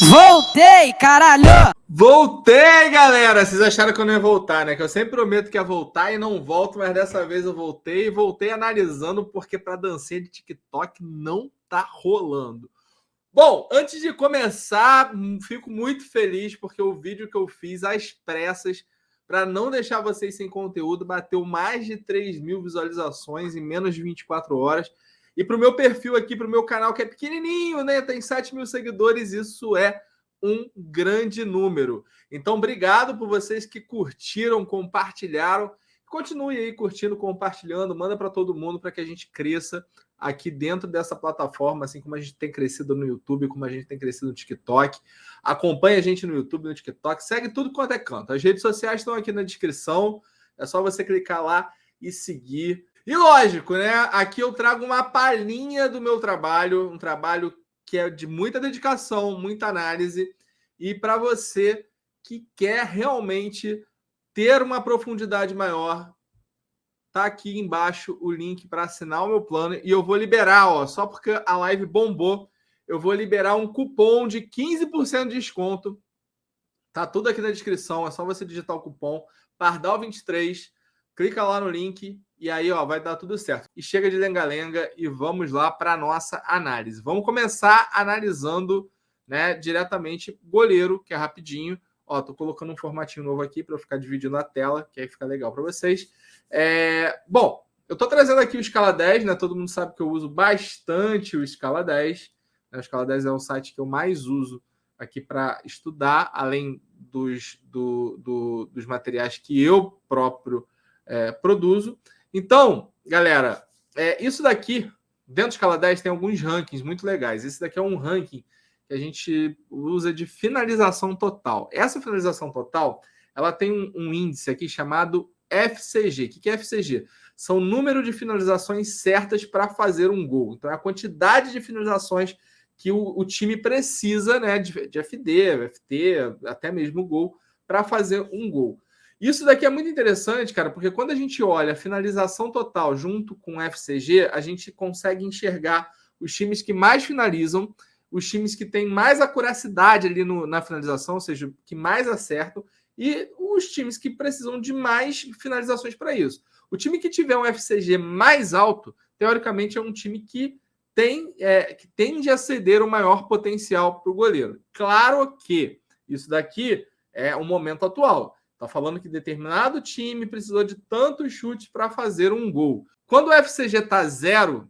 Voltei, caralho! Voltei, galera! Vocês acharam que eu não ia voltar, né? Que eu sempre prometo que ia voltar e não volto, mas dessa vez eu voltei. E voltei analisando porque pra dancinha de TikTok não tá rolando. Bom, antes de começar, fico muito feliz porque o vídeo que eu fiz às pressas para não deixar vocês sem conteúdo bateu mais de 3.000 visualizações em menos de 24 horas. E para o meu perfil aqui, para o meu canal, que é pequenininho, né? Tem 7.000 seguidores, isso é um grande número. Então, obrigado por vocês que curtiram, compartilharam. Continue aí curtindo, compartilhando, manda para todo mundo para que a gente cresça aqui dentro dessa plataforma, assim como a gente tem crescido no YouTube, como a gente tem crescido no TikTok. Acompanhe a gente no YouTube, no TikTok, segue tudo quanto é canto. As redes sociais estão aqui na descrição, é só você clicar lá e seguir. E lógico, né? Aqui eu trago uma palhinha do meu trabalho, um trabalho que é de muita dedicação, muita análise, e para você que quer realmente ter uma profundidade maior, tá aqui embaixo o link para assinar o meu plano e eu vou liberar, ó, só porque a live bombou, eu vou liberar um cupom de 15% de desconto. Tá tudo aqui na descrição, é só você digitar o cupom Pardal23, clica lá no link e aí, ó, vai dar tudo certo. E chega de lenga-lenga e vamos lá para nossa análise. Vamos começar analisando, né, diretamente goleiro, que é rapidinho. Ó, tô colocando um formatinho novo aqui para eu ficar dividindo a tela, que aí fica legal para vocês. Bom, eu tô trazendo aqui o Escala 10, né? Todo mundo sabe que eu uso bastante o Escala 10. O Escala 10 é o site que eu mais uso aqui para estudar, além dos materiais que eu próprio produzo. Então, galera, isso daqui, dentro do Escala 10, tem alguns rankings muito legais. Esse daqui é um ranking que a gente usa de finalização total. Essa finalização total, ela tem um índice aqui chamado FCG. O que é FCG? São o número de finalizações certas para fazer um gol. Então, é a quantidade de finalizações que o time precisa, né, de FD, FT, até mesmo gol, para fazer um gol. Isso daqui é muito interessante, cara, porque quando a gente olha a finalização total junto com o FCG, a gente consegue enxergar os times que mais finalizam, os times que têm mais acuracidade ali na finalização, ou seja, que mais acertam, e os times que precisam de mais finalizações para isso. O time que tiver um FCG mais alto, teoricamente, é um time que tende a ceder o maior potencial para o goleiro. Claro que isso daqui é o momento atual. Está falando que determinado time precisou de tantos chutes para fazer um gol. Quando o FCG está 0,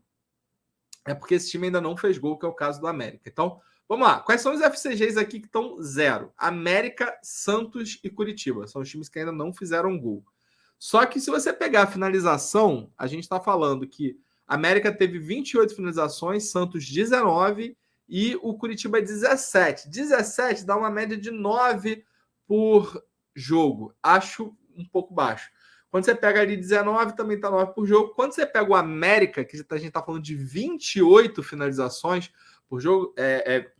é porque esse time ainda não fez gol, que é o caso do América. Então, vamos lá. Quais são os FCGs aqui que estão 0? América, Santos e Curitiba. São os times que ainda não fizeram gol. Só que se você pegar a finalização, a gente está falando que a América teve 28 finalizações, Santos 19 e o Curitiba 17. 17 dá uma média de 9 por jogo. Acho um pouco baixo. Quando você pega ali 19, também está 9 por jogo. Quando você pega o América, que a gente está falando de 28 finalizações por jogo,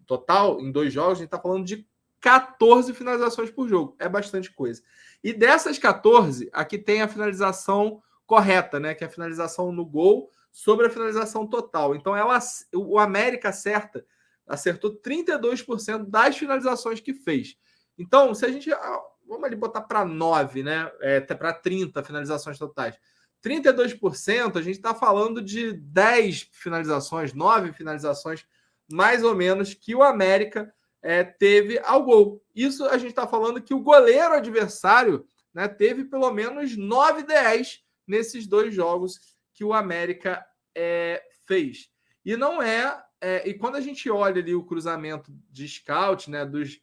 total, em 2 jogos, a gente está falando de 14 finalizações por jogo. É bastante coisa. E dessas 14, aqui tem a finalização correta, né? Que é a finalização no gol sobre a finalização total. Então, o América acertou 32% das finalizações que fez. Então, se a gente... Vamos ali botar para 9, né? Até para 30 finalizações totais. 32%, a gente está falando de 10 finalizações, 9 finalizações, mais ou menos, que o América teve ao gol. Isso a gente está falando que o goleiro adversário, né, teve pelo menos 9 10 nesses 2 jogos que o América fez. E não e quando a gente olha ali o cruzamento de scout, né, dos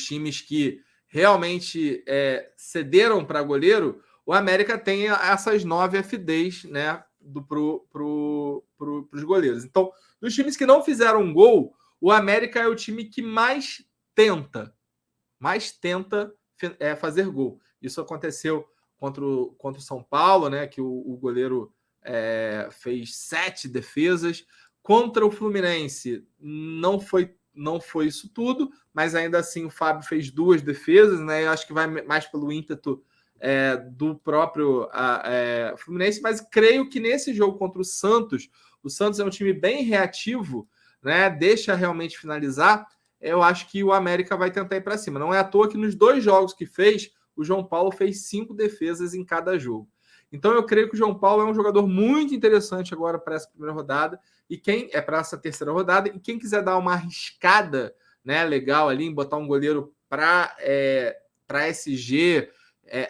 times que realmente cederam para goleiro, o América tem essas 9 FDs, né, para os goleiros. Então, dos times que não fizeram um gol, o América é o time que mais tenta fazer gol. Isso aconteceu contra o São Paulo, né, que o goleiro fez 7 defesas. Contra o Fluminense, não foi isso tudo, mas ainda assim o Fábio fez 2 defesas, né? Eu acho que vai mais pelo ímpeto do próprio Fluminense, mas creio que nesse jogo contra o Santos é um time bem reativo, né? Deixa realmente finalizar. Eu acho que o América vai tentar ir para cima. Não é à toa que nos 2 jogos que fez, o João Paulo fez 5 defesas em cada jogo. Então eu creio que o João Paulo é um jogador muito interessante agora para essa primeira rodada, e quem é para essa terceira rodada, e quem quiser dar uma arriscada, né, legal ali, em botar um goleiro para SG,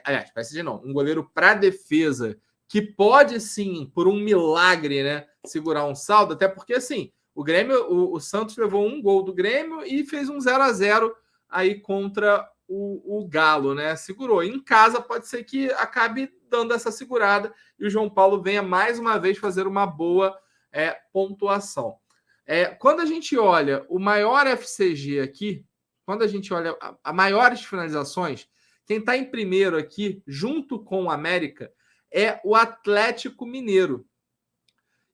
aliás, para SG não, um goleiro para defesa, que pode sim, por um milagre, né, segurar um saldo, até porque assim, o Grêmio, o Santos levou um gol do Grêmio e fez um 0-0 aí contra o Galo, né? Segurou. Em casa pode ser que acabe dando essa segurada e o João Paulo venha mais uma vez fazer uma boa pontuação. Quando a gente olha o maior FCG aqui, quando a gente olha a maiores finalizações, quem está em primeiro aqui, junto com o América, é o Atlético Mineiro.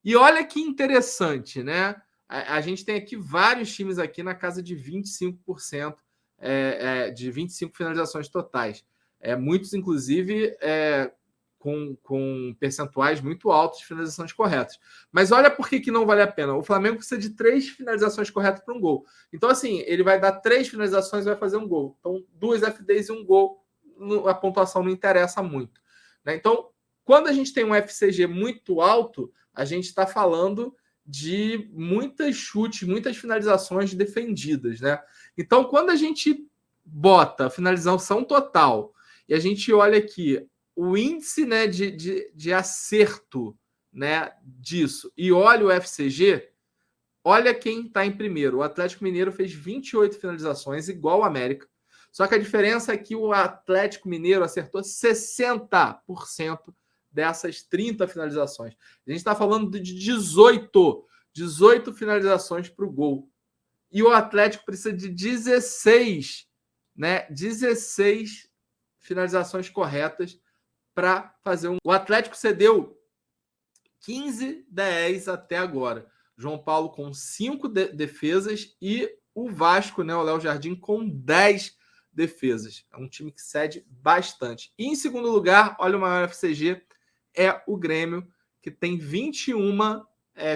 E olha que interessante, né? A gente tem aqui vários times aqui na casa de 25%, de 25 finalizações totais. Muitos, inclusive, com percentuais muito altos de finalizações corretas. Mas olha por que não vale a pena. O Flamengo precisa de 3 finalizações corretas para um gol. Então, assim, ele vai dar 3 finalizações e vai fazer um gol. Então, 2 FDs e um gol, a pontuação não interessa muito, né? Então, quando a gente tem um FCG muito alto, a gente está falando de muitos chutes, muitas finalizações defendidas, né? Então, quando a gente bota a finalização total e a gente olha aqui o índice, né, de acerto, né, disso, e olha o FCG, olha quem está em primeiro. O Atlético Mineiro fez 28 finalizações, igual o América. Só que a diferença é que o Atlético Mineiro acertou 60% dessas 30 finalizações. A gente está falando de 18 finalizações para o gol. E o Atlético precisa de 16, né? 16 finalizações corretas para fazer um. O Atlético cedeu 15-10 até agora. João Paulo com 5 defesas e o Vasco, né, o Léo Jardim, com 10 defesas. É um time que cede bastante. E em segundo lugar, olha o maior FCG, é o Grêmio, que tem 21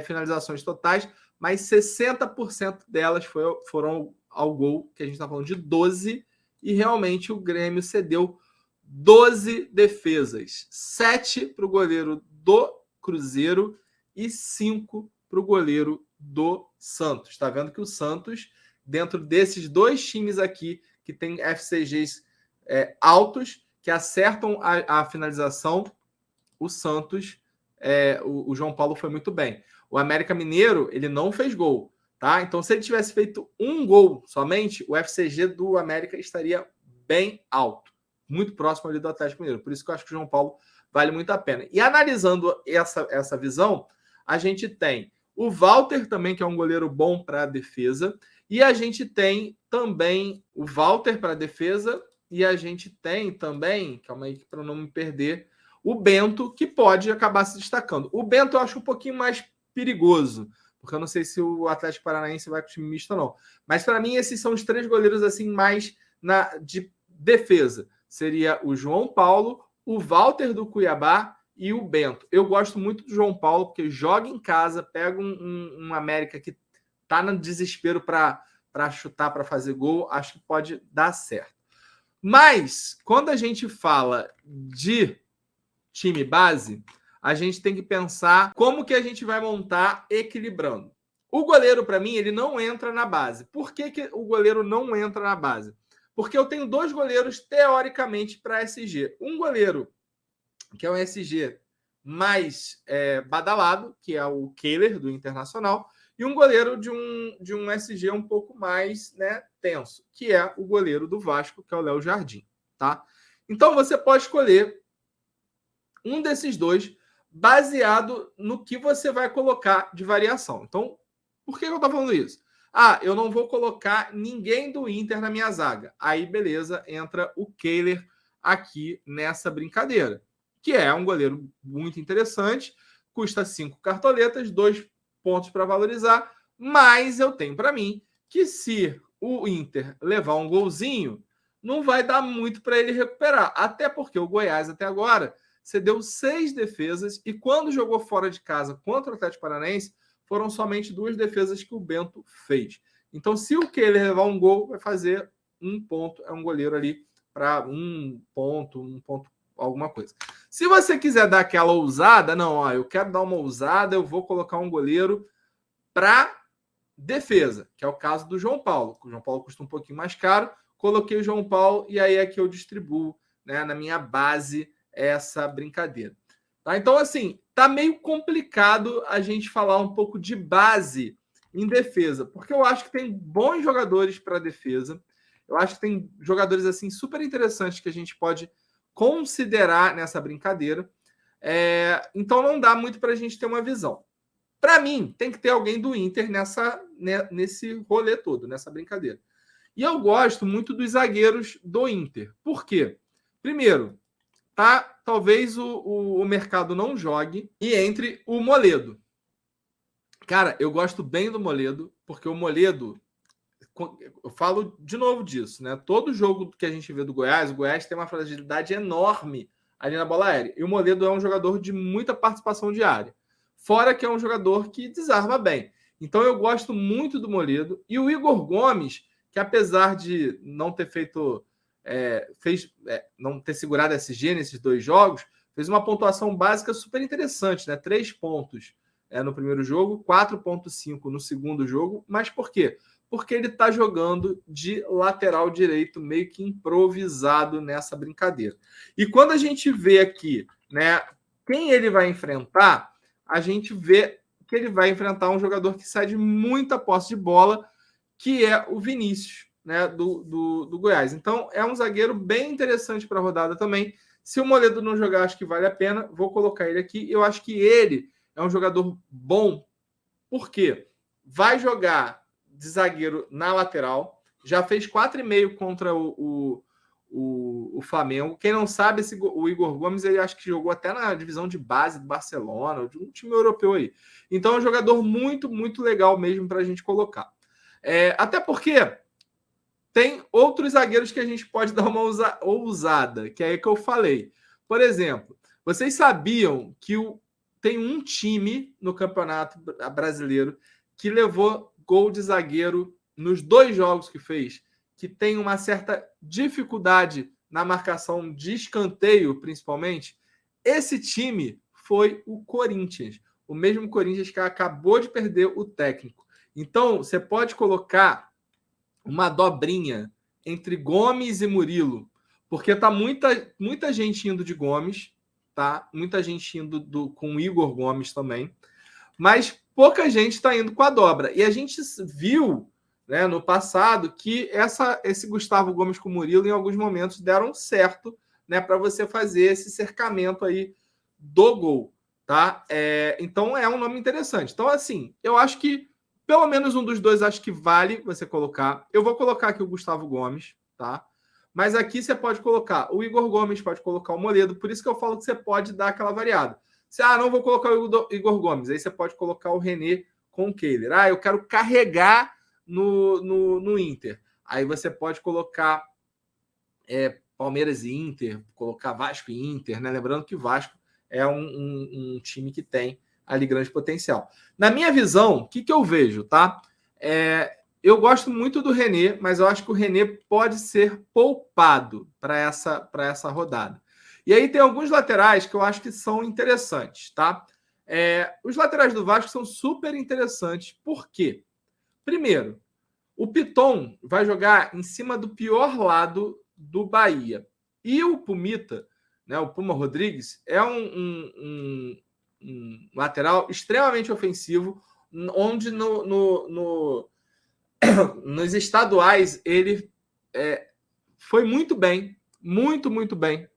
finalizações totais, mas 60% delas foram ao gol, que a gente está falando de 12, e realmente o Grêmio cedeu 12 defesas. 7 para o goleiro do Cruzeiro e 5 para o goleiro do Santos. Está vendo que o Santos, dentro desses 2 times aqui, que tem FCGs altos, que acertam a finalização, o Santos, o João Paulo foi muito bem. O América Mineiro, ele não fez gol, tá? Então, se ele tivesse feito um gol somente, o FCG do América estaria bem alto, muito próximo ali do Atlético Mineiro. Por isso que eu acho que o João Paulo vale muito a pena. E analisando essa visão, a gente tem o Walter também, que é um goleiro bom para a defesa, e a gente tem também o Walter para a defesa, e a gente tem também, calma aí para não me perder, o Bento, que pode acabar se destacando. O Bento eu acho um pouquinho mais perigoso, porque eu não sei se o Atlético Paranaense vai com o time misto ou não. Mas para mim, esses são os 3 goleiros assim mais de defesa. Seria o João Paulo, o Walter do Cuiabá e o Bento. Eu gosto muito do João Paulo, porque joga em casa, pega um América que está no desespero para chutar, para fazer gol, acho que pode dar certo. Mas, quando a gente fala de time base, a gente tem que pensar como que a gente vai montar equilibrando. O goleiro, para mim, ele não entra na base. Por que o goleiro não entra na base? Porque eu tenho 2 goleiros, teoricamente, para SG. Um goleiro, que é um SG mais badalado, que é o Kehler, do Internacional, e um goleiro de um SG um pouco mais, né, tenso, que é o goleiro do Vasco, que é o Léo Jardim, tá? Então, você pode escolher um desses 2, baseado no que você vai colocar de variação. Então, por que eu estou falando isso? Eu não vou colocar ninguém do Inter na minha zaga. Aí, beleza, entra o Kehler aqui nessa brincadeira, que é um goleiro muito interessante, custa 5 cartoletas, 2 pontos para valorizar, mas eu tenho para mim que se o Inter levar um golzinho, não vai dar muito para ele recuperar. Até porque o Goiás, até agora, cedeu 6 defesas e quando jogou fora de casa contra o Atlético Paranaense, foram somente 2 defesas que o Bento fez. Então, se o Kehler levar um gol, vai fazer 1 ponto. É um goleiro ali para 1 ponto, alguma coisa. Se você quiser dar aquela ousada, não, ó, eu quero dar uma ousada, eu vou colocar um goleiro para defesa, que é o caso do João Paulo. O João Paulo custa um pouquinho mais caro, coloquei o João Paulo e aí é que eu distribuo, né, na minha base essa brincadeira. Tá? Então, assim, tá meio complicado a gente falar um pouco de base em defesa, porque eu acho que tem bons jogadores para defesa. Eu acho que tem jogadores assim super interessantes que a gente pode considerar nessa brincadeira. Então não dá muito para a gente ter uma visão. Para mim, tem que ter alguém do Inter nesse rolê todo, nessa brincadeira. E eu gosto muito dos zagueiros do Inter. Por quê? Primeiro, talvez o mercado não jogue e entre o Moledo. Cara, eu gosto bem do Moledo, porque o Moledo, eu falo de novo disso, né? Todo jogo que a gente vê do Goiás, o Goiás tem uma fragilidade enorme ali na bola aérea. E o Moledo é um jogador de muita participação de área. Fora que é um jogador que desarma bem. Então eu gosto muito do Moledo. E o Igor Gomes, que apesar de não ter não ter segurado SG nesses 2 jogos, fez uma pontuação básica super interessante, né? 3 pontos no primeiro jogo, 4,5 no segundo jogo. Mas por quê? Porque ele está jogando de lateral direito, meio que improvisado nessa brincadeira. E quando a gente vê aqui, né, quem ele vai enfrentar, a gente vê que ele vai enfrentar um jogador que sai de muita posse de bola, que é o Vinícius, né, do Goiás. Então, é um zagueiro bem interessante para a rodada também. Se o Moledo não jogar, acho que vale a pena. Vou colocar ele aqui. Eu acho que ele é um jogador bom, porque vai jogar de zagueiro na lateral, já fez 4,5 contra o Flamengo. Quem não sabe, o Igor Gomes, ele acho que jogou até na divisão de base do Barcelona, de um time europeu aí. Então é um jogador muito, muito legal mesmo para a gente colocar. Até porque tem outros zagueiros que a gente pode dar uma ousada, que é aí que eu falei. Por exemplo, vocês sabiam que tem um time no Campeonato Brasileiro que levou gol de zagueiro nos 2 jogos que fez, que tem uma certa dificuldade na marcação de escanteio, principalmente? Esse time foi o Corinthians. O mesmo Corinthians que acabou de perder o técnico. Então, você pode colocar uma dobrinha entre Gomes e Murilo, porque tá muita gente indo de Gomes, tá? Muita gente indo com o Igor Gomes também, mas pouca gente está indo com a dobra. E a gente viu, né, no passado que esse Gustavo Gomes com o Murilo, em alguns momentos, deram certo, né, para você fazer esse cercamento aí do gol, tá? Então é um nome interessante. Então, assim, eu acho que pelo menos um dos dois acho que vale você colocar. Eu vou colocar aqui o Gustavo Gomes, tá? Mas aqui você pode colocar o Igor Gomes, pode colocar o Moledo. Por isso que eu falo que você pode dar aquela variada. Não vou colocar o Igor Gomes. Aí você pode colocar o René com o Kehler. Eu quero carregar no Inter. Aí você pode colocar Palmeiras e Inter, colocar Vasco e Inter, né? Lembrando que o Vasco é um time que tem ali grande potencial. Na minha visão, o que eu vejo, tá? Eu gosto muito do René, mas eu acho que o René pode ser poupado para essa rodada. E aí tem alguns laterais que eu acho que são interessantes, tá? Os laterais do Vasco são super interessantes. Por quê? Primeiro, o Piton vai jogar em cima do pior lado do Bahia. E o Pumita, né, o Puma Rodrigues, é um lateral extremamente ofensivo, onde nos estaduais ele foi muito bem, muito, muito bem,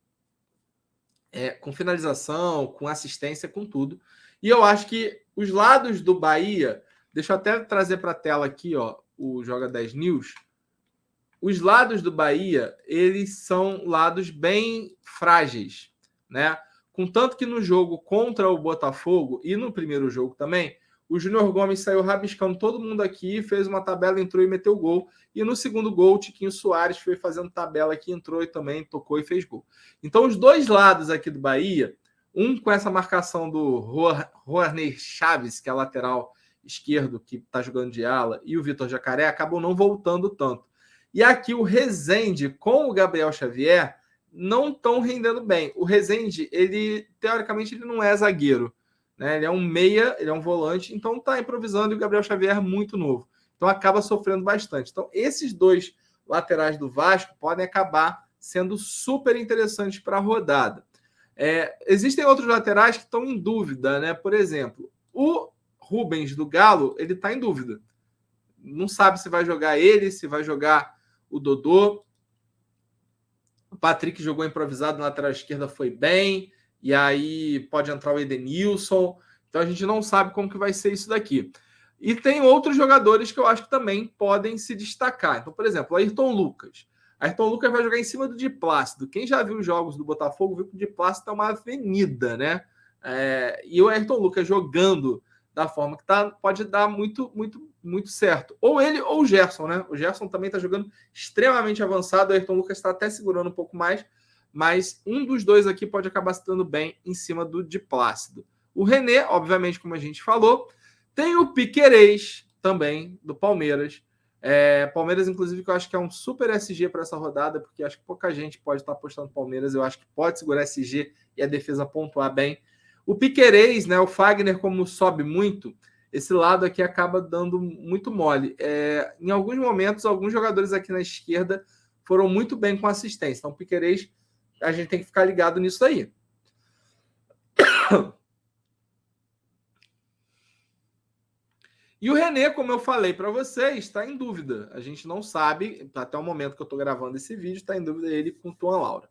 com finalização, com assistência, com tudo. E eu acho que os lados do Bahia, deixa eu até trazer para a tela aqui, ó, o Joga 10 News. Os lados do Bahia, eles são lados bem frágeis, né? Contanto que no jogo contra o Botafogo e no primeiro jogo também, O Júnior Gomes saiu rabiscando todo mundo aqui, fez uma tabela, entrou e meteu gol. E no segundo gol, o Tiquinho Soares foi fazendo tabela aqui, entrou e também tocou e fez gol. Então, os dois lados aqui do Bahia, um com essa marcação do Roarney Chaves, que é lateral esquerdo, que está jogando de ala, e o Vitor Jacaré, acabam não voltando tanto. E aqui o Rezende com o Gabriel Xavier não estão rendendo bem. O Rezende, ele teoricamente, ele não é zagueiro, né? Ele é um meia, ele é um volante, então está improvisando, e o Gabriel Xavier é muito novo. Então acaba sofrendo bastante. Então esses dois laterais do Vasco podem acabar sendo super interessantes para a rodada. Existem outros laterais que estão em dúvida, né? Por exemplo, o Rubens do Galo, ele está em dúvida. Não sabe se vai jogar ele, se vai jogar o Dodô. O Patrick jogou improvisado na lateral esquerda, foi bem. E aí pode entrar o Edenilson. Então a gente não sabe como que vai ser isso daqui. E tem outros jogadores que eu acho que também podem se destacar. Então, por exemplo, o Ayrton Lucas. Ayrton Lucas vai jogar em cima do Di Plácido. Quem já viu os jogos do Botafogo viu que o Di Plácido é uma avenida, né? E o Ayrton Lucas jogando da forma que tá, pode dar muito, muito, muito certo. Ou ele ou o Gerson, né? O Gerson também está jogando extremamente avançado. O Ayrton Lucas está até segurando um pouco mais, mas um dos dois aqui pode acabar se dando bem em cima do Di Plácido. O René, obviamente, como a gente falou, tem o Piquerez também, do Palmeiras. Palmeiras, inclusive, que eu acho que é um super SG para essa rodada, porque acho que pouca gente pode estar apostando Palmeiras. Eu acho que pode segurar SG e a defesa pontuar bem. O Piquerez, né, o Fagner, como sobe muito, esse lado aqui acaba dando muito mole. Em alguns momentos, alguns jogadores aqui na esquerda foram muito bem com assistência. Então, o Piquerez, a gente tem que ficar ligado nisso aí. E o René, como eu falei para vocês, está em dúvida. A gente não sabe, até o momento que eu estou gravando esse vídeo, está em dúvida ele com o Tuan Laura.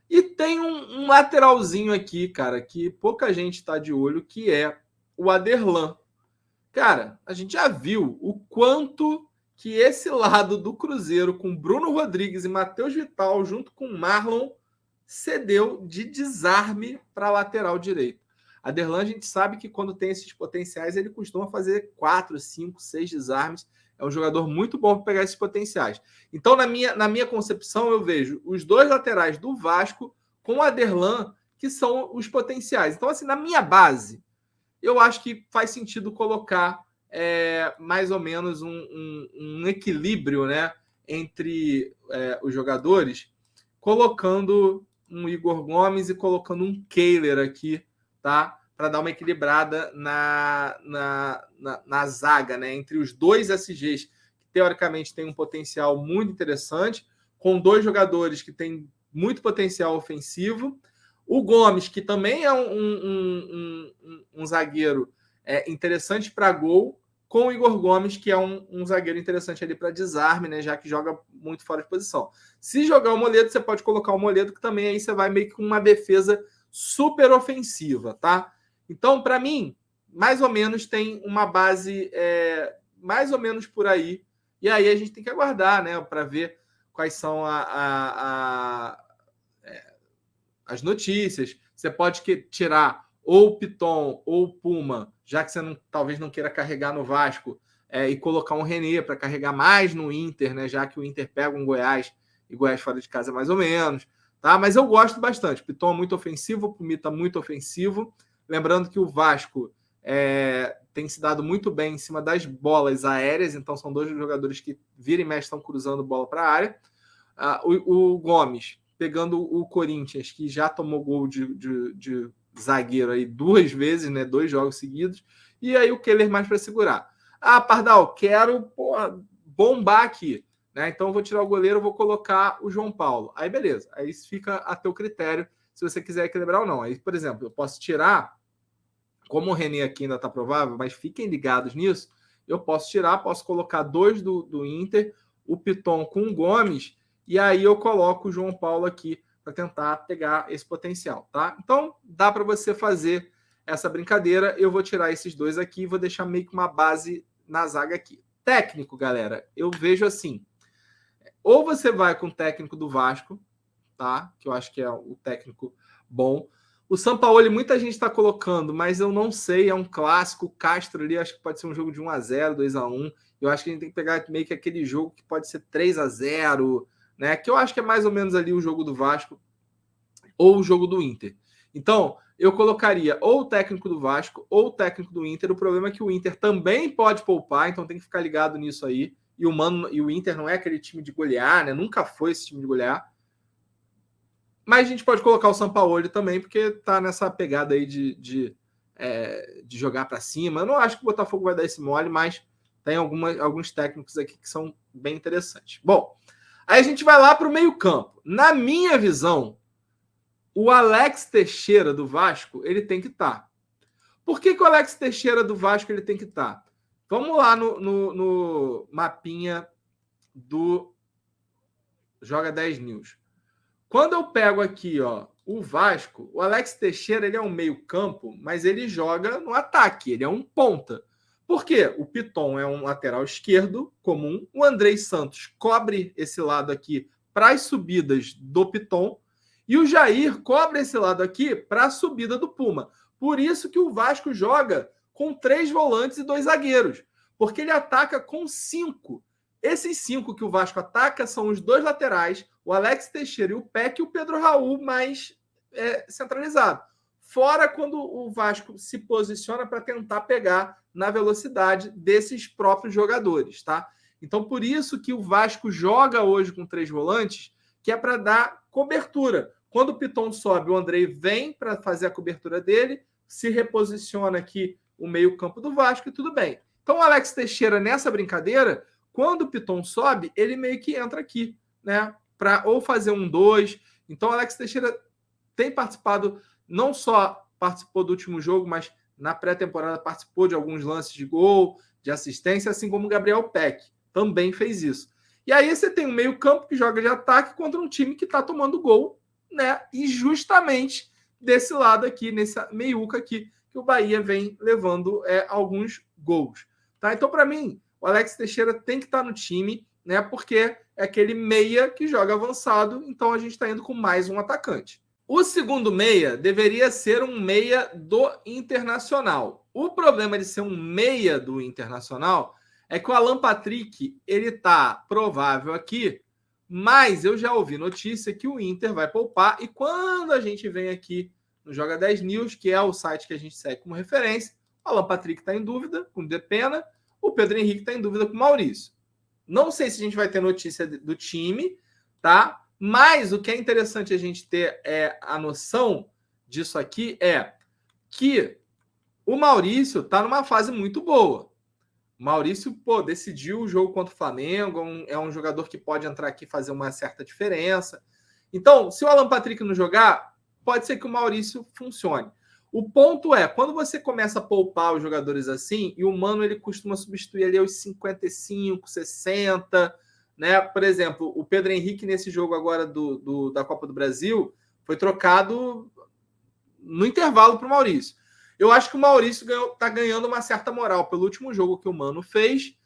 E tem um lateralzinho aqui, cara, que pouca gente está de olho, que é o Aderlan. Cara, a gente já viu o quanto que esse lado do Cruzeiro, com Bruno Rodrigues e Matheus Vital, junto com Marlon, cedeu de desarme para a lateral direito. Aderlan, a gente sabe que quando tem esses potenciais, ele costuma fazer 4, 5, 6 desarmes. É um jogador muito bom para pegar esses potenciais. Então, na minha concepção, eu vejo os dois laterais do Vasco com o Aderlan, que são os potenciais. Então, assim, na minha base, eu acho que faz sentido colocar mais ou menos um equilíbrio, né, entre os jogadores, colocando um Igor Gomes e colocando um Kehler aqui, tá? Para dar uma equilibrada na zaga, né? Entre os dois SGs, que teoricamente tem um potencial muito interessante, com dois jogadores que têm muito potencial ofensivo. O Gomes, que também é um zagueiro interessante para gol, com o Igor Gomes, que é um zagueiro interessante ali para desarme, né? Já que joga muito fora de posição. Se jogar o Moledo, você pode colocar o Moledo, que também aí você vai meio que com uma defesa super ofensiva, tá? Então, para mim, mais ou menos tem uma base mais ou menos por aí. E aí a gente tem que aguardar, né? Para ver quais são as notícias. Você pode tirar ou o Piton ou o Puma, já que você talvez não queira carregar no Vasco, e colocar um René para carregar mais no Inter, né? Já que o Inter pega um Goiás e Goiás fora de casa é mais ou menos. Tá? Mas eu gosto bastante. O Piton é muito ofensivo, o Pumita muito ofensivo. Lembrando que o Vasco tem se dado muito bem em cima das bolas aéreas, então são dois jogadores que vira e mexe estão cruzando bola para a área. O Gomes, pegando o Corinthians, que já tomou gol de zagueiro aí 2 vezes, né? 2 jogos seguidos, e aí o Kehler mais para segurar. Pardal, quero bombar aqui, né? Então eu vou tirar o goleiro, vou colocar o João Paulo. Aí beleza, aí fica a teu critério se você quiser equilibrar ou não. Aí, por exemplo, eu posso tirar, como o René aqui ainda está provável, mas fiquem ligados nisso, eu posso tirar, posso colocar 2 do Inter, o Piton com o Gomes, e aí eu coloco o João Paulo aqui para tentar pegar esse potencial, tá? Então, dá para você fazer essa brincadeira. Eu vou tirar esses 2 aqui e vou deixar meio que uma base na zaga aqui. Técnico, galera, eu vejo assim, ou você vai com o técnico do Vasco, tá? Que eu acho que é o técnico bom. O Sampaoli, muita gente está colocando, mas eu não sei, é um clássico. O Castro ali, acho que pode ser um jogo de 1-0, 2-1. Eu acho que a gente tem que pegar meio que aquele jogo que pode ser 3-0, né? Que eu acho que é mais ou menos ali o jogo do Vasco ou o jogo do Inter. Então, eu colocaria ou o técnico do Vasco ou o técnico do Inter. O problema é que o Inter também pode poupar, então tem que ficar ligado nisso aí. E o Inter não é aquele time de golear, né? Nunca foi esse time de golear. Mas a gente pode colocar o Sampaoli também, porque tá nessa pegada aí de jogar para cima. Eu não acho que o Botafogo vai dar esse mole, mas tem alguns técnicos aqui que são bem interessantes. Bom, aí a gente vai lá para o meio-campo. Na minha visão, o Alex Teixeira do Vasco, ele tem que estar. Por que o Alex Teixeira do Vasco ele tem que estar? Vamos lá no mapinha do Joga 10 News. Quando eu pego aqui, ó, o Vasco, o Alex Teixeira, ele é um meio-campo, mas ele joga no ataque, ele é um ponta. Por quê? O Piton é um lateral esquerdo comum, o Andrei Santos cobre esse lado aqui para as subidas do Piton e o Jair cobre esse lado aqui para a subida do Puma. Por isso que o Vasco joga com 3 volantes e 2 zagueiros, porque ele ataca com 5. Esses 5 que o Vasco ataca são os 2 laterais, o Alex Teixeira e o Peck, e o Pedro Raul mais centralizado. Fora quando o Vasco se posiciona para tentar pegar na velocidade desses próprios jogadores, tá? Então, por isso que o Vasco joga hoje com 3 volantes, que é para dar cobertura. Quando o Piton sobe, o Andrei vem para fazer a cobertura dele, se reposiciona aqui o meio-campo do Vasco e tudo bem. Então, o Alex Teixeira, nessa brincadeira, quando o Piton sobe, ele meio que entra aqui, né? Para ou fazer 1-2. Então, o Alex Teixeira tem participado, não só participou do último jogo, mas na pré-temporada participou de alguns lances de gol, de assistência, assim como o Gabriel Peck também fez isso. E aí você tem um meio-campo que joga de ataque contra um time que está tomando gol, né? E justamente desse lado aqui, nessa meiuca aqui, que o Bahia vem levando alguns gols. Tá? Então, para mim, o Alex Teixeira tem que estar no time, né? Porque é aquele meia que joga avançado, então a gente está indo com mais um atacante. O segundo meia deveria ser um meia do Internacional. O problema de ser um meia do Internacional é que o Alan Patrick, ele tá provável aqui, mas eu já ouvi notícia que o Inter vai poupar, e quando a gente vem aqui no Joga 10 News, que é o site que a gente segue como referência, o Alan Patrick está em dúvida com o Depena, o Pedro Henrique está em dúvida com o Maurício. Não sei se a gente vai ter notícia do time, tá? Mas o que é interessante a gente ter a noção disso aqui é que o Maurício está numa fase muito boa. O Maurício, decidiu o jogo contra o Flamengo, é um jogador que pode entrar aqui e fazer uma certa diferença. Então, se o Alan Patrick não jogar, pode ser que o Maurício funcione. O ponto é, quando você começa a poupar os jogadores assim, e o Mano ele costuma substituir ali aos 55, 60, né? Por exemplo, o Pedro Henrique nesse jogo agora da Copa do Brasil foi trocado no intervalo para o Maurício. Eu acho que o Maurício está ganhando uma certa moral pelo último jogo que o Mano fez,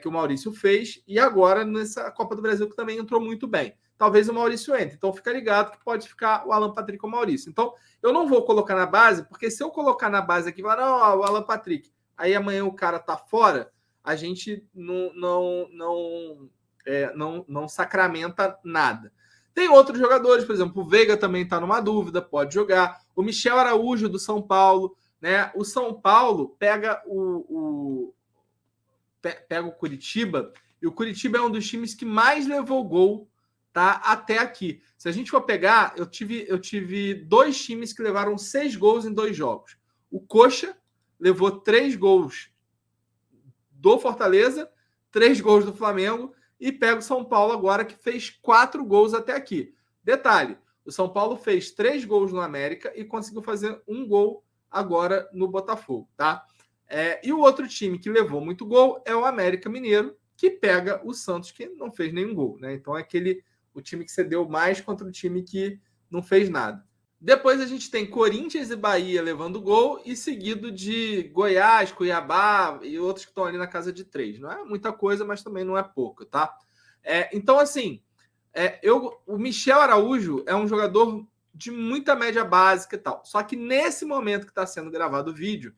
que o Maurício fez, e agora nessa Copa do Brasil que também entrou muito bem. Talvez o Maurício entre. Então fica ligado que pode ficar o Alan Patrick ou o Maurício. Então eu não vou colocar na base, porque se eu colocar na base aqui, falar, não, o Alan Patrick, aí amanhã o cara tá fora, a gente não sacramenta nada. Tem outros jogadores, por exemplo, o Veiga também está numa dúvida, pode jogar. O Michel Araújo do São Paulo, né? O São Paulo pega o Curitiba, e o Curitiba é um dos times que mais levou gol, tá? Até aqui. Se a gente for pegar, eu tive 2 times que levaram 6 gols em 2 jogos. O Coxa levou 3 gols do Fortaleza, 3 gols do Flamengo, e pega o São Paulo agora, que fez 4 gols até aqui. Detalhe, o São Paulo fez 3 gols no América e conseguiu fazer 1 gol agora no Botafogo, tá? E o outro time que levou muito gol é o América Mineiro, que pega o Santos, que não fez nenhum gol, né? Então é o time que cedeu mais contra o time que não fez nada. Depois a gente tem Corinthians e Bahia levando gol, e seguido de Goiás, Cuiabá e outros que estão ali na casa de 3. Não é muita coisa, mas também não é pouco, tá? Então, assim, o Michel Araújo é um jogador de muita média básica e tal. Só que nesse momento que está sendo gravado o vídeo,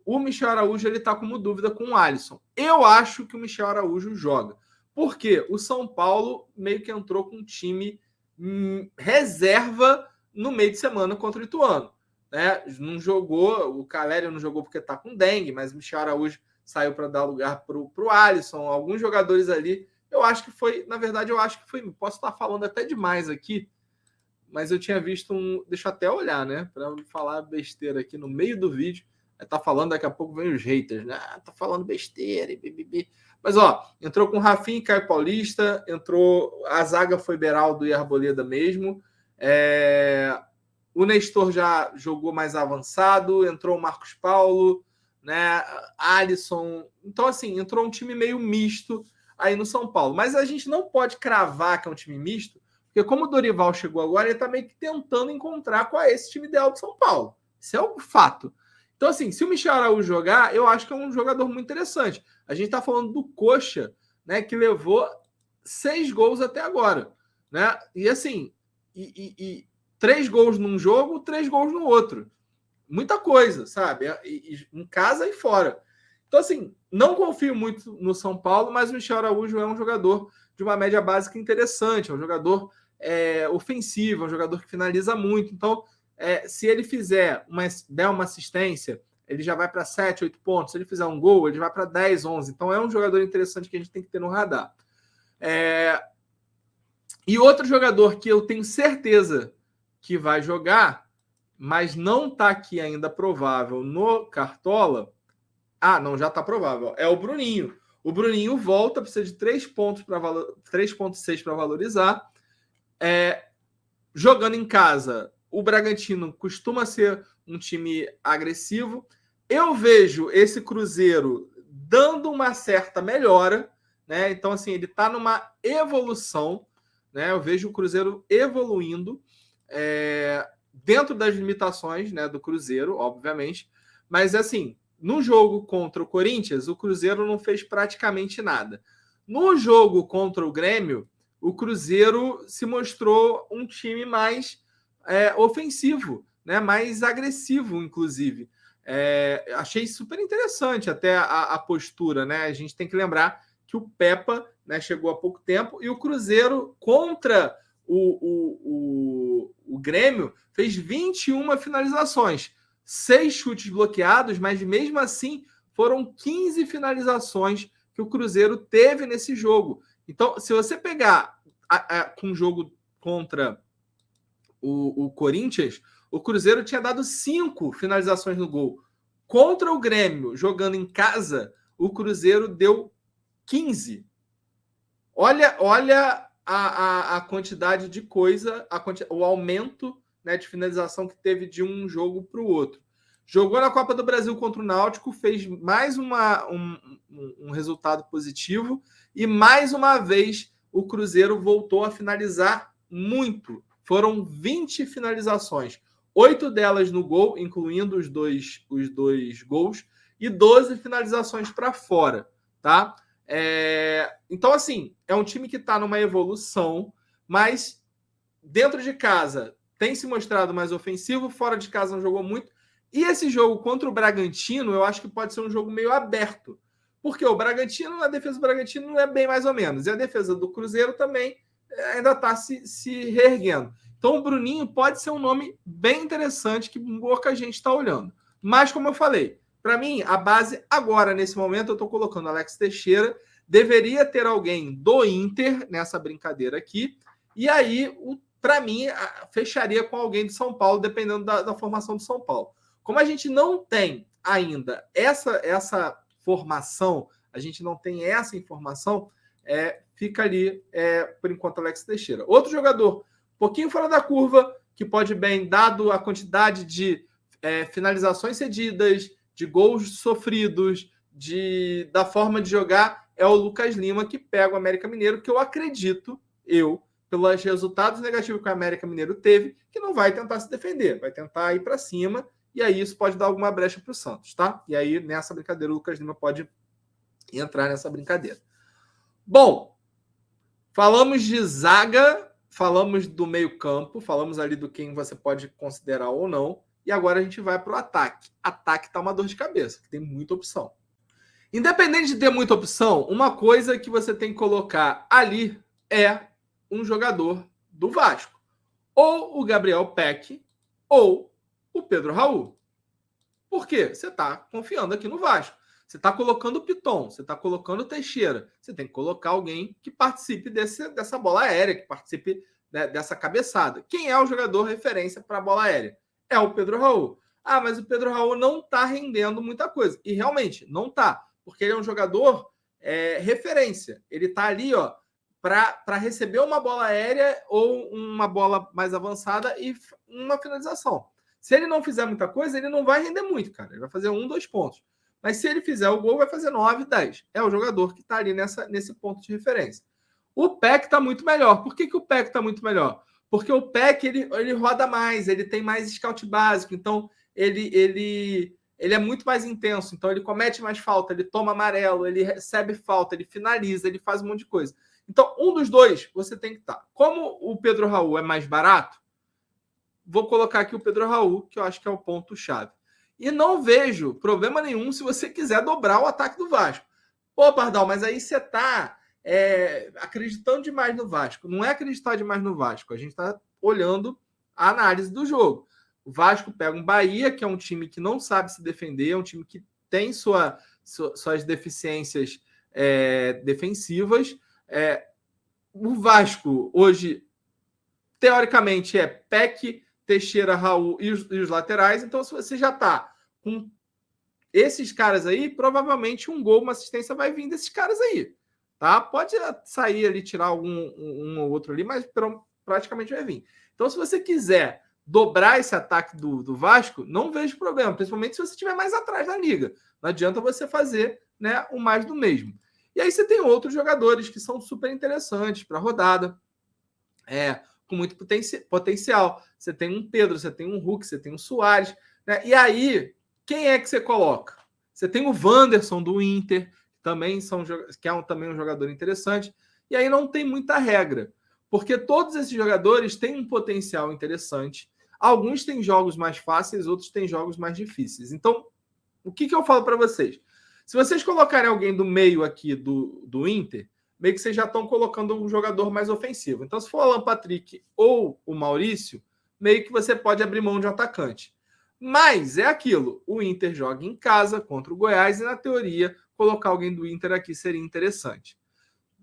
o Michel Araújo ele está como dúvida com o Alisson. Eu acho que o Michel Araújo joga. Por quê? O São Paulo meio que entrou com um time reserva no meio de semana contra o Ituano. Né? Não jogou, o Caleri não jogou porque está com dengue, mas o Michel Araújo saiu para dar lugar para o Alisson. Alguns jogadores ali, eu acho que foi, na verdade, eu acho que foi, posso estar falando até demais aqui, mas eu tinha visto deixa eu até olhar, né? Para não falar besteira aqui no meio do vídeo. Tá falando, daqui a pouco vem os haters, né? Tá falando besteira, bibibi. Mas, ó, entrou com Rafinha e Caio Paulista, entrou, a zaga foi Beraldo e Arboleda mesmo. O Nestor já jogou mais avançado, entrou o Marcos Paulo, né? Alisson. Então, assim, entrou um time meio misto aí no São Paulo. Mas a gente não pode cravar que é um time misto, porque como o Dorival chegou agora, ele tá meio que tentando encontrar qual é esse time ideal do São Paulo. Isso é um fato. Então, assim, se o Michel Araújo jogar, eu acho que é um jogador muito interessante. A gente está falando do Coxa, né, que levou 6 gols até agora. Né? E, assim, 3 gols num jogo, 3 gols no outro. Muita coisa, sabe? Em casa e fora. Então, assim, não confio muito no São Paulo, mas o Michel Araújo é um jogador de uma média básica interessante, é um jogador ofensivo, é um jogador que finaliza muito. Então, se ele der uma assistência, ele já vai para 7, 8 pontos. Se ele fizer um gol, ele vai para 10, 11. Então, é um jogador interessante que a gente tem que ter no radar. E outro jogador que eu tenho certeza que vai jogar, mas não está aqui ainda provável no Cartola. Não, já está provável. É o Bruninho. O Bruninho volta, precisa de 3,6 para valorizar. Jogando em casa, o Bragantino costuma ser um time agressivo. Eu vejo esse Cruzeiro dando uma certa melhora, né? Então, assim, ele está numa evolução, né? Eu vejo o Cruzeiro evoluindo dentro das limitações, né, do Cruzeiro, obviamente. Mas, assim, no jogo contra o Corinthians, o Cruzeiro não fez praticamente nada. No jogo contra o Grêmio, o Cruzeiro se mostrou um time mais ofensivo, né? Mais agressivo, inclusive. Achei super interessante até a postura, né? A gente tem que lembrar que o Pepa, né, chegou há pouco tempo e o Cruzeiro contra o Grêmio fez 21 finalizações, 6 chutes bloqueados, mas mesmo assim foram 15 finalizações que o Cruzeiro teve nesse jogo. Então, se você pegar com um jogo contra o Corinthians, o Cruzeiro tinha dado 5 finalizações no gol. Contra o Grêmio, jogando em casa, o Cruzeiro deu 15. Olha a quantidade de coisa, o aumento, né, de finalização que teve de um jogo para o outro. Jogou na Copa do Brasil contra o Náutico, fez mais um resultado positivo e mais uma vez o Cruzeiro voltou a finalizar muito. Foram 20 finalizações, 8 delas no gol, incluindo os dois gols, e 12 finalizações para fora, tá? Então, assim, é um time que está numa evolução, mas dentro de casa tem se mostrado mais ofensivo, fora de casa não jogou muito. E esse jogo contra o Bragantino, eu acho que pode ser um jogo meio aberto. Porque o Bragantino, a defesa do Bragantino é bem mais ou menos. E a defesa do Cruzeiro também ainda está se reerguendo. Então o Bruninho pode ser um nome bem interessante que pouca gente está olhando. Mas, como eu falei, para mim, a base agora, nesse momento, eu estou colocando Alex Teixeira. Deveria ter alguém do Inter nessa brincadeira aqui. E aí, para mim, fecharia com alguém de São Paulo, dependendo da formação do São Paulo. Como a gente não tem ainda essa formação, a gente não tem essa informação, fica ali, por enquanto, Alex Teixeira. Outro jogador, um pouquinho fora da curva, que pode bem, dado a quantidade de finalizações cedidas, de gols sofridos, da forma de jogar, é o Lucas Lima, que pega o América Mineiro, que eu acredito, pelos resultados negativos que o América Mineiro teve, que não vai tentar se defender, vai tentar ir para cima, e aí isso pode dar alguma brecha para o Santos, tá? E aí, nessa brincadeira, o Lucas Lima pode entrar nessa brincadeira. Bom, falamos de zaga, falamos do meio-campo, falamos ali do quem você pode considerar ou não, e agora a gente vai para o ataque. Ataque tá uma dor de cabeça, tem muita opção. Independente de ter muita opção, uma coisa que você tem que colocar ali é um jogador do Vasco. Ou o Gabriel Peck, ou o Pedro Raul. Por quê? Você está confiando aqui no Vasco. Você está colocando o Piton, você está colocando o Teixeira. Você tem que colocar alguém que participe dessa bola aérea, que participe dessa cabeçada. Quem é o jogador referência para a bola aérea? É o Pedro Raul. Ah, mas o Pedro Raul não está rendendo muita coisa. E realmente, não está. Porque ele é um jogador referência. Ele está ali, ó, para receber uma bola aérea ou uma bola mais avançada e uma finalização. Se ele não fizer muita coisa, ele não vai render muito, cara. Ele vai fazer 1, 2 pontos. Mas se ele fizer o gol, vai fazer 9, 10. É o jogador que está ali nesse ponto de referência. O Peck está muito melhor. Por que o Peck está muito melhor? Porque o Peck ele roda mais, ele tem mais scout básico, então ele é muito mais intenso. Então ele comete mais falta, ele toma amarelo, ele recebe falta, ele finaliza, ele faz um monte de coisa. Então, um dos dois você tem que estar. Como o Pedro Raul é mais barato, vou colocar aqui o Pedro Raul, que eu acho que é o ponto-chave. E não vejo problema nenhum se você quiser dobrar o ataque do Vasco. Pô, Pardal, mas aí você está acreditando demais no Vasco. Não é acreditar demais no Vasco. A gente está olhando a análise do jogo. O Vasco pega um Bahia, que é um time que não sabe se defender, é um time que tem suas deficiências defensivas. O Vasco, hoje, teoricamente, é Peck, Teixeira, Raul e os laterais. Então, se você já está com esses caras aí, provavelmente um gol, uma assistência vai vir desses caras aí. Tá? Pode sair ali, tirar um ou outro ali, mas praticamente vai vir. Então, se você quiser dobrar esse ataque do Vasco, não vejo problema, principalmente se você estiver mais atrás na liga. Não adianta você fazer, né, o mais do mesmo. E aí você tem outros jogadores que são super interessantes para a rodada, com muito potencial. Você tem um Pedro, você tem um Hulk, você tem um Soares. Né? E aí, quem é que você coloca? Você tem o Wanderson do Inter, que é também um jogador interessante. E aí não tem muita regra, porque todos esses jogadores têm um potencial interessante. Alguns têm jogos mais fáceis, outros têm jogos mais difíceis. Então, o que eu falo para vocês? Se vocês colocarem alguém do meio aqui do Inter, meio que vocês já estão colocando um jogador mais ofensivo. Então, se for o Alan Patrick ou o Maurício, meio que você pode abrir mão de um atacante. Mas é aquilo, o Inter joga em casa contra o Goiás e, na teoria, colocar alguém do Inter aqui seria interessante.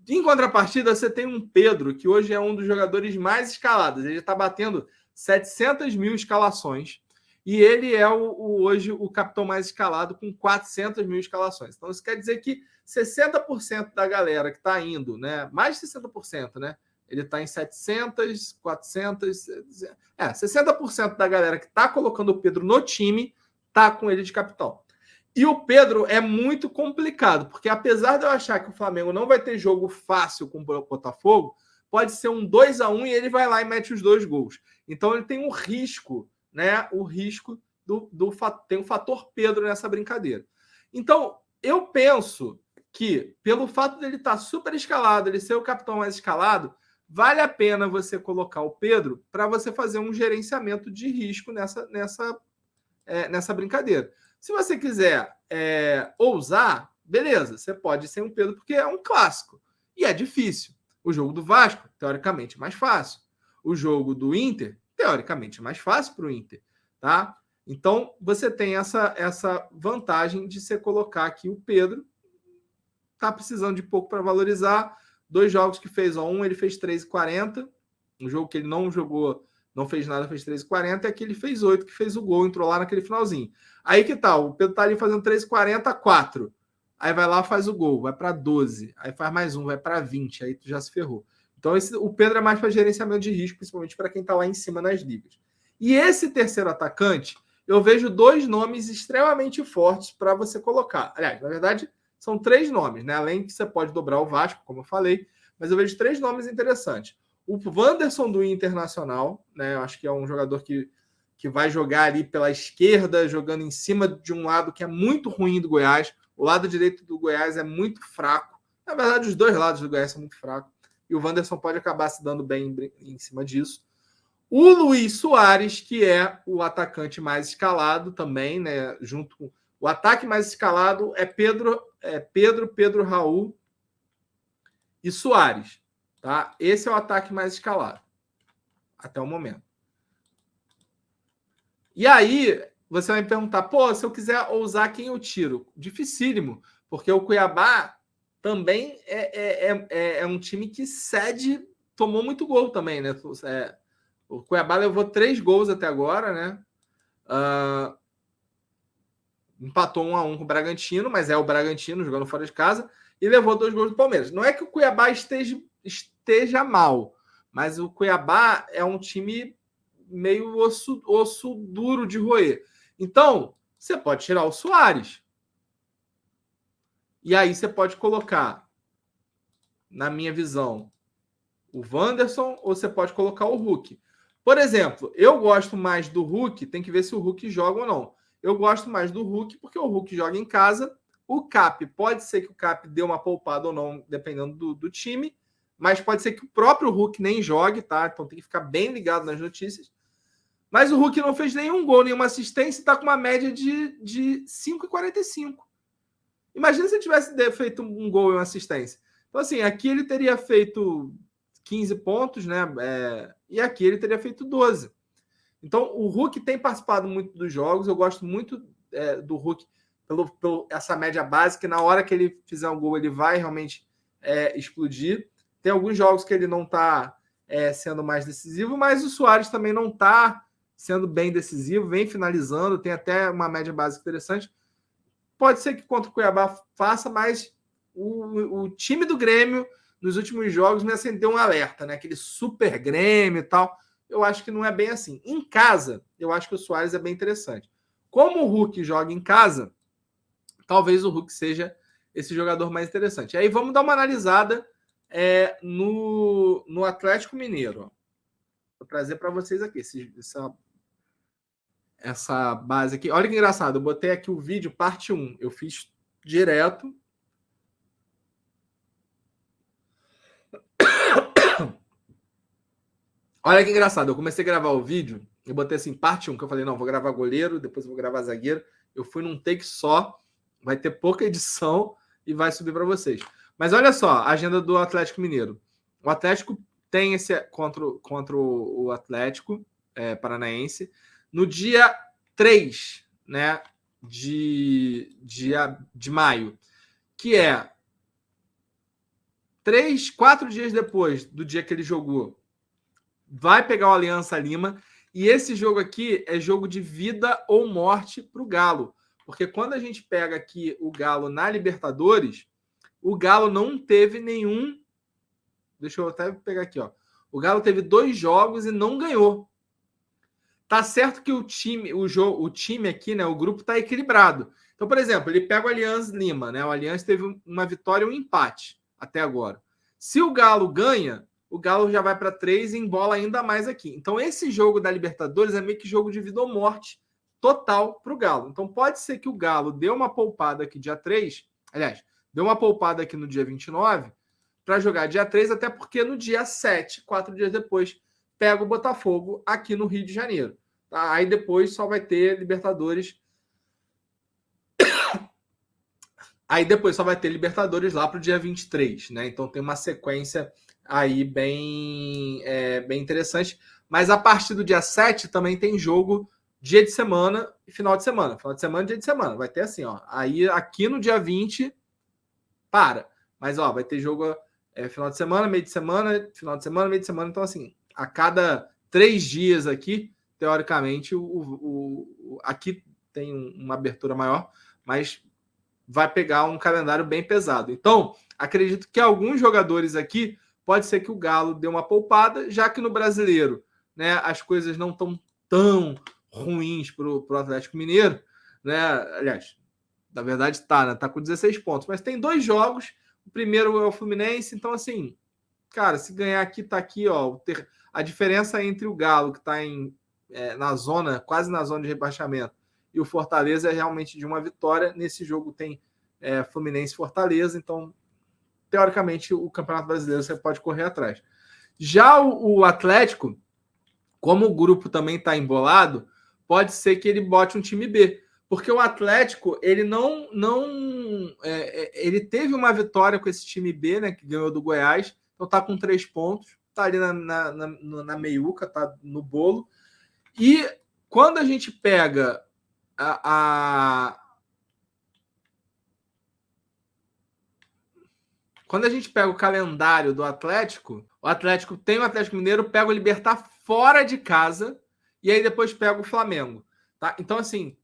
Em contrapartida, você tem um Pedro, que hoje é um dos jogadores mais escalados. Ele está batendo 700 mil escalações. E ele é hoje o capitão mais escalado com 400 mil escalações. Então, isso quer dizer que 60% da galera que está indo, né? Mais de 60%, né? Ele está em 700, 400... 60% da galera que está colocando o Pedro no time está com ele de capitão. E o Pedro é muito complicado, porque apesar de eu achar que o Flamengo não vai ter jogo fácil com o Botafogo, pode ser um 2-1 e ele vai lá e mete os 2 gols. Então, ele tem um risco, né? O risco tem um fator Pedro nessa brincadeira. Então, eu penso que, pelo fato dele estar super escalado, ele ser o capitão mais escalado, vale a pena você colocar o Pedro para você fazer um gerenciamento de risco nessa brincadeira. Se você quiser ousar, beleza, você pode ser um Pedro, porque é um clássico. E é difícil. O jogo do Vasco, teoricamente, é mais fácil. O jogo do Inter, teoricamente, é mais fácil para o Inter. Tá? Então, você tem essa vantagem de você colocar aqui o Pedro. Está precisando de pouco para valorizar. 2 jogos que fez, um ele fez 3,40. Um jogo que ele não jogou, não fez nada, fez 3,40. E aqui ele fez 8, que fez o gol, entrou lá naquele finalzinho. Aí que tal? O Pedro tá ali fazendo 3,40, 4. Aí vai lá, faz o gol, vai para 12. Aí faz mais um, vai para 20. Aí tu já se ferrou. Então o Pedro é mais para gerenciamento de risco, principalmente para quem está lá em cima nas ligas. E esse terceiro atacante, eu vejo 2 nomes extremamente fortes para você colocar. Aliás, na verdade, são 3 nomes, né? Além que você pode dobrar o Vasco, como eu falei, mas eu vejo 3 nomes interessantes. O Wanderson do Internacional, né? Eu acho que é um jogador que vai jogar ali pela esquerda, jogando em cima de um lado que é muito ruim do Goiás. O lado direito do Goiás é muito fraco. Na verdade, os 2 lados do Goiás são muito fracos. e o Wanderson pode acabar se dando bem em cima disso. O Luiz Soares, que é o atacante mais escalado também, né? Junto com o ataque mais escalado é Pedro, Raul e Soares, tá? Esse é o ataque mais escalado até o momento. E aí você vai me perguntar, pô, se eu quiser ousar, quem eu tiro? Dificílimo, porque o Cuiabá também é um time que cede, tomou muito gol também, né? O Cuiabá levou 3 gols até agora, né? Empatou 1-1 com o Bragantino, mas é o Bragantino jogando fora de casa, e levou 2 gols do Palmeiras. Não é que o Cuiabá esteja mal, mas o Cuiabá é um time meio osso duro de roer. Então, você pode tirar o Soares. E aí você pode colocar, na minha visão, o Wanderson, ou você pode colocar o Hulk. Por exemplo, eu gosto mais do Hulk, tem que ver se o Hulk joga ou não. Eu gosto mais do Hulk porque o Hulk joga em casa. O Cap, pode ser que o Cap dê uma poupada ou não, dependendo do time, mas pode ser que o próprio Hulk nem jogue, tá? Então tem que ficar bem ligado nas notícias. Mas o Hulk não fez nenhum gol, nenhuma assistência e está com uma média de 5,45. Imagina se ele tivesse feito um gol e uma assistência. Então, assim, aqui ele teria feito 15 pontos, né? E aqui ele teria feito 12. Então, o Hulk tem participado muito dos jogos. Eu gosto muito do Hulk pelo essa média básica. Na hora que ele fizer um gol, ele vai realmente explodir. Tem alguns jogos que ele não está sendo mais decisivo, mas o Soares também não está sendo bem decisivo, vem finalizando, tem até uma média básica interessante. Pode ser que contra o Cuiabá faça, mas o time do Grêmio, nos últimos jogos, me acendeu um alerta, né? Aquele super Grêmio e tal. Eu acho que não é bem assim. Em casa, eu acho que o Soares é bem interessante. Como o Hulk joga em casa, talvez o Hulk seja esse jogador mais interessante. Aí vamos dar uma analisada no Atlético Mineiro. Vou trazer para vocês aqui essa base aqui. Olha que engraçado, eu botei aqui o vídeo parte 1. Eu fiz direto. Olha que engraçado, eu comecei a gravar o vídeo, eu botei assim, parte 1, que eu falei, não, vou gravar goleiro, depois vou gravar zagueiro. Eu fui num take só, vai ter pouca edição e vai subir para vocês. Mas olha só, a agenda do Atlético Mineiro. O Atlético tem esse contra o Atlético Paranaense no dia 3, né, de maio, que é 4 dias depois do dia que ele jogou. Vai pegar o Aliança Lima. E esse jogo aqui é jogo de vida ou morte para o Galo. Porque quando a gente pega aqui o Galo na Libertadores, o Galo não teve nenhum... Deixa eu até pegar aqui, ó. O Galo teve 2 jogos e não ganhou. Tá certo que o time aqui, né, o grupo tá equilibrado. Então, por exemplo, ele pega o Aliança Lima, né? O Aliança teve uma vitória e um empate até agora. Se o Galo ganha, o Galo já vai para 3 e embola ainda mais aqui. Então, esse jogo da Libertadores é meio que jogo de vida ou morte total para o Galo. Então, pode ser que o Galo dê uma poupada aqui dia 3, aliás, deu uma poupada aqui no dia 29 para jogar dia 3, até porque no dia 7, 4 dias depois, pega o Botafogo aqui no Rio de Janeiro. Tá? Aí depois só vai ter Libertadores. Aí depois só vai ter Libertadores lá para o dia 23, né? Então tem uma sequência aí bem interessante. Mas a partir do dia 7 também tem jogo dia de semana e final de semana. Final de semana e dia de semana. Vai ter assim, ó. Aí aqui no dia 20, para. Mas, ó, vai ter jogo final de semana, meio de semana, final de semana, meio de semana. Então, assim, a cada 3 dias aqui, teoricamente, aqui tem uma abertura maior, mas vai pegar um calendário bem pesado. Então, acredito que alguns jogadores aqui, pode ser que o Galo dê uma poupada, já que no Brasileiro, né, as coisas não estão tão ruins para o Atlético Mineiro, né? Aliás, na verdade tá com 16 pontos, mas tem 2 jogos, o primeiro é o Fluminense, então assim, cara, se ganhar aqui, tá aqui, ó, a diferença entre o Galo, que tá na zona, quase na zona de rebaixamento, e o Fortaleza é realmente de uma vitória. Nesse jogo tem Fluminense e Fortaleza, então teoricamente, o Campeonato Brasileiro você pode correr atrás. Já o Atlético, como o grupo também está embolado, pode ser que ele bote um time B. Porque o Atlético, ele ele teve uma vitória com esse time B, né? Que ganhou do Goiás. Então tá com 3 pontos. Tá ali na meiuca, tá no bolo. E quando a gente pega quando a gente pega o calendário do Atlético, o Atlético tem o Atlético Mineiro, pega o Libertad fora de casa e aí depois pega o Flamengo. Tá? Então, assim,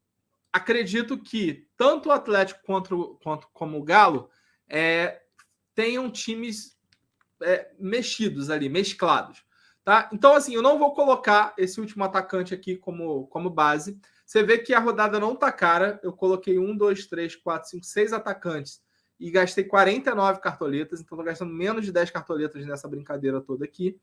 acredito que tanto o Atlético quanto como o Galo tenham times mexidos ali, mesclados. Tá? Então, assim, eu não vou colocar esse último atacante aqui como base. Você vê que a rodada não tá cara. Eu coloquei 1, 2, 3, 4, 5, 6 atacantes e gastei 49 cartoletas. Então, tô gastando menos de 10 cartoletas nessa brincadeira toda aqui.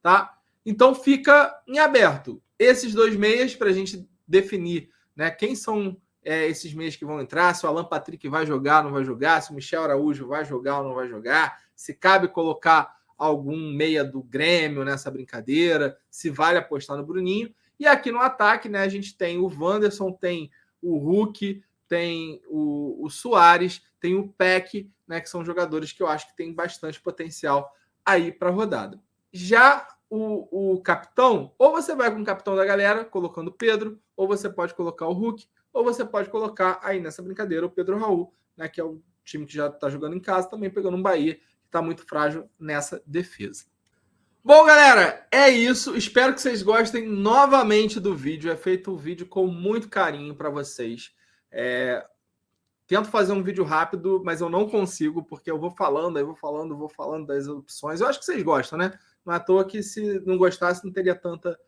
Tá? Então, fica em aberto. Esses 2 meias para a gente definir, né, quem são esses meias que vão entrar, se o Alan Patrick vai jogar ou não vai jogar, se o Michel Araújo vai jogar ou não vai jogar, se cabe colocar algum meia do Grêmio nessa brincadeira, se vale apostar no Bruninho. E aqui no ataque, né, a gente tem o Wanderson, tem o Hulk, tem o Soares, tem o Peck, né, que são jogadores que eu acho que tem bastante potencial aí para a rodada. Já o capitão, ou você vai com o capitão da galera, colocando o Pedro, ou você pode colocar o Hulk, ou você pode colocar aí nessa brincadeira o Pedro Raul, né, que é o time que já está jogando em casa, também pegando um Bahia, que está muito frágil nessa defesa. Bom, galera, é isso. Espero que vocês gostem novamente do vídeo. É feito um vídeo com muito carinho para vocês. Tento fazer um vídeo rápido, mas eu não consigo, porque eu vou falando das opções. Eu acho que vocês gostam, né? Não é à toa que se não gostasse, não teria tanta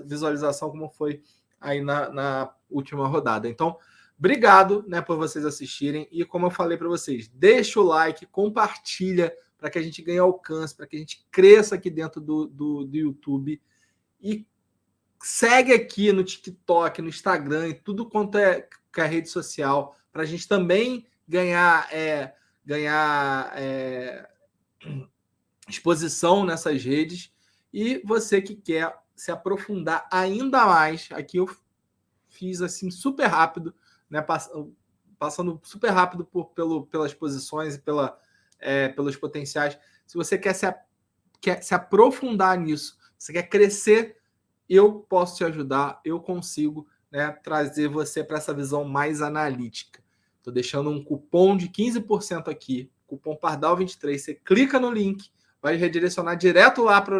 visualização como foi aí na última rodada. Então, obrigado, né, por vocês assistirem. E como eu falei para vocês, deixa o like, compartilha para que a gente ganhe alcance, para que a gente cresça aqui dentro do YouTube. E segue aqui no TikTok, no Instagram, e tudo quanto é rede social, para a gente também ganhar exposição nessas redes. E você que quer se aprofundar ainda mais, aqui eu fiz assim super rápido, né, passando super rápido pelas posições e pelos potenciais. Se você quer se aprofundar nisso, você quer crescer, eu posso te ajudar, eu consigo, né, trazer você para essa visão mais analítica. Estou deixando um cupom de 15% aqui, cupom Pardal23. Você clica no link, vai redirecionar direto lá para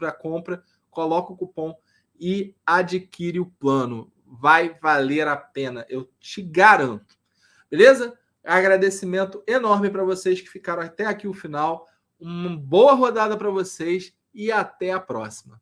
a compra, coloca o cupom e adquire o plano. Vai valer a pena, eu te garanto. Beleza? Agradecimento enorme para vocês que ficaram até aqui o final. Uma boa rodada para vocês e até a próxima.